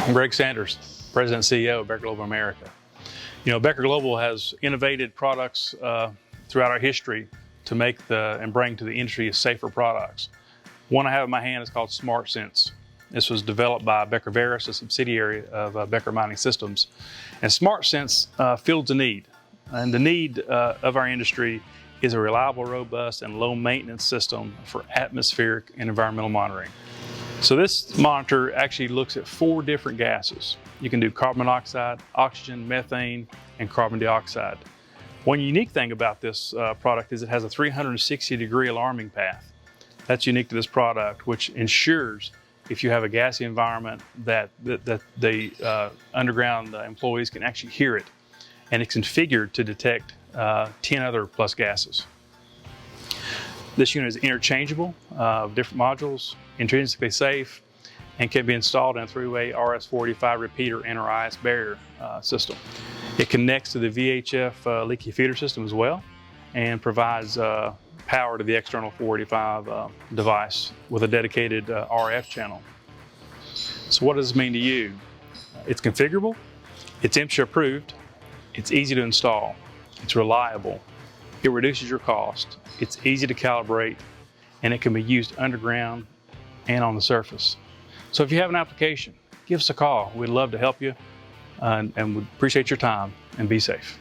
I'm Greg Sanders, President and CEO of Becker Global America. You know, Becker Global has innovated products throughout our history to make and bring to the industry safer products. One I have in my hand is called Smart Sense. This was developed by Becker Veris, a subsidiary of Becker Mining Systems. And Smart Sense fills a need. And the need of our industry is a reliable, robust, and low maintenance system for atmospheric and environmental monitoring. So this monitor actually looks at 4 different gases. You can do carbon monoxide, oxygen, methane, and carbon dioxide. One unique thing about this product is it has a 360-degree alarming path. That's unique to this product, which ensures if you have a gassy environment that the underground employees can actually hear it. And it's configured to detect 10 other plus gases. This unit is interchangeable, different modules, intrinsically safe, and can be installed in a 3-way RS-485 repeater and or IS barrier system. It connects to the VHF leaky feeder system as well and provides power to the external 485 device with a dedicated RF channel. So what does this mean to you? It's configurable, it's MSHA approved, it's easy to install, it's reliable, it reduces your cost, it's easy to calibrate, and it can be used underground and on the surface. So if you have an application, give us a call. We'd love to help you and would appreciate your time, and be safe.